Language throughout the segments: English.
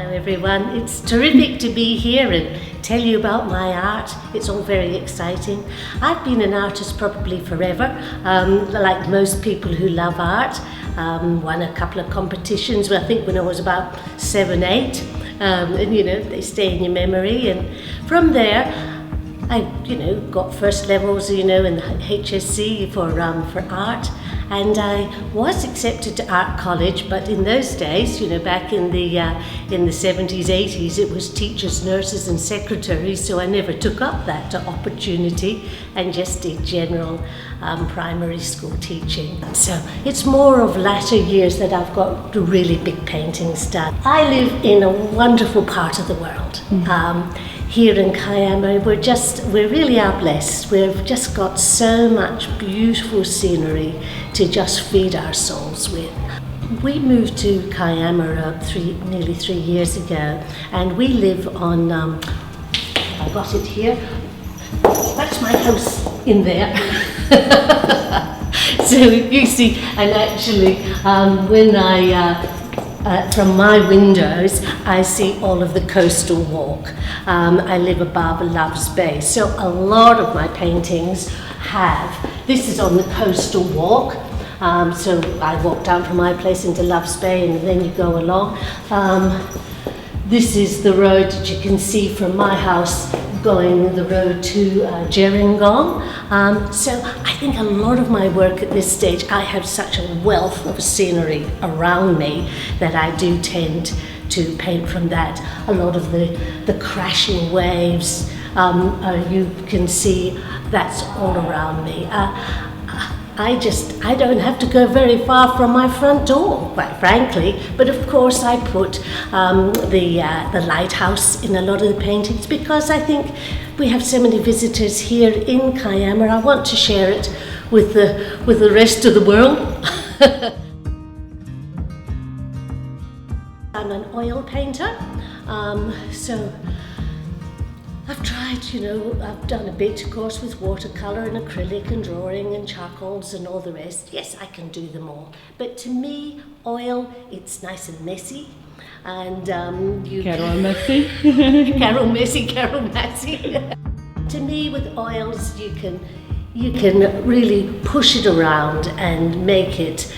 Hello everyone, it's terrific to be here and tell you about my art. It's all very exciting. I've been an artist probably forever, like most people who love art. Won a couple of competitions, I think when I was about 7, 8, and you know, they stay in your memory, and from there I got first levels in the HSC for art, and I was accepted to art college, but in those days, back in the 70s, 80s, it was teachers, nurses and secretaries, so I never took up that opportunity and just did general primary school teaching. So it's more of latter years that I've got the really big paintings done. I live in a wonderful part of the world. Here in Kiama, we really are blessed. We've just got so much beautiful scenery to just feed our souls with. We moved to Kiama nearly 3 years ago, and we live on, I got it here, that's my house in there. So you see, and actually when from my windows, I see all of the coastal walk. I live above Love's Bay, so a lot of my paintings this is on the coastal walk. So I walk down from my place into Love's Bay, and then you go along. This is the road that you can see from my house going the road to Gerringong. So I think a lot of my work at this stage, I have such a wealth of scenery around me that I do tend to paint from that. A lot of the crashing waves, you can see that's all around me. I don't have to go very far from my front door, quite frankly, but of course I put the lighthouse in a lot of the paintings because I think we have so many visitors here in Kiama. I want to share it with the rest of the world. I'm an oil painter, so I've tried, I've done a bit, of course, with watercolour and acrylic and drawing and charcoals and all the rest. Yes, I can do them all. But to me, oil, it's nice and messy. And Carole Massey. Carole Massey. To me, with oils, you can really push it around and make it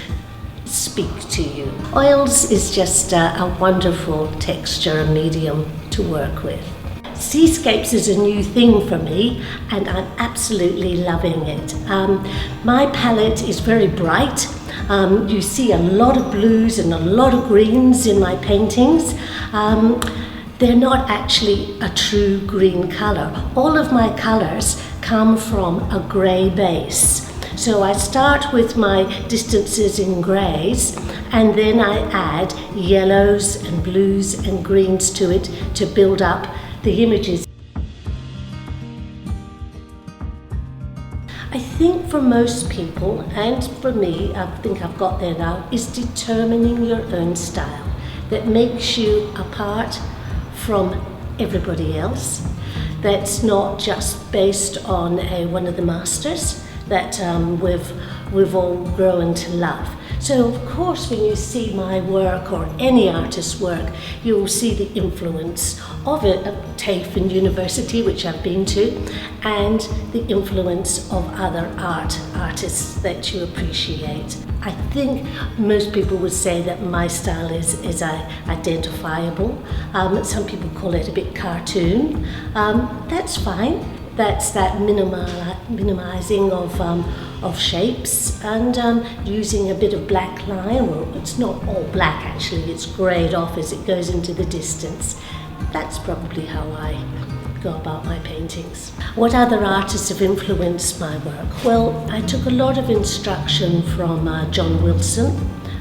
speak to you. Oils is just a wonderful texture and medium to work with. Seascapes is a new thing for me, and I'm absolutely loving it. My palette is very bright. You see a lot of blues and a lot of greens in my paintings. They're not actually a true green colour. All of my colours come from a grey base. So I start with my distances in greys, and then I add yellows and blues and greens to it to build up the images. I think for most people, and for me, I think I've got there now, is determining your own style that makes you apart from everybody else, that's not just based on one of the masters that we've all grown to love. So of course when you see my work or any artist's work, you will see the influence of it at TAFE and university, which I've been to, and the influence of other artists that you appreciate. I think most people would say that my style is identifiable. Some people call it a bit cartoon. That's fine. That's that minimizing of shapes and using a bit of black line. Well, it's not all black actually, it's greyed off as it goes into the distance. That's probably how I go about my paintings. What other artists have influenced my work? Well, I took a lot of instruction from John Wilson.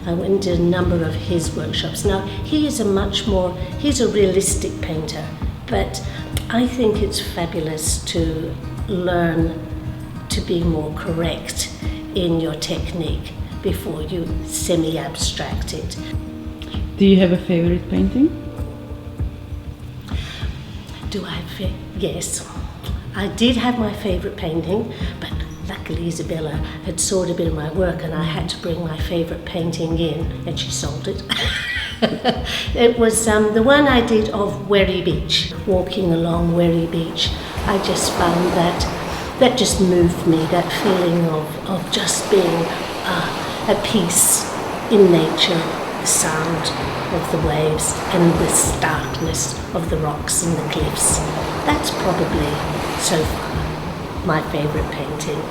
I went to a number of his workshops. Now, he's a realistic painter, but I think it's fabulous to learn to be more correct in your technique before you semi-abstract it. Do you have a favorite painting? Yes. I did have my favorite painting, but luckily Isabella had sold a bit of my work and I had to bring my favorite painting in, and she sold it. It was the one I did of Wherry Beach, walking along Wherry Beach. I just found that just moved me, that feeling of just being at peace in nature, the sound of the waves and the starkness of the rocks and the cliffs. That's probably, so far, my favourite painting.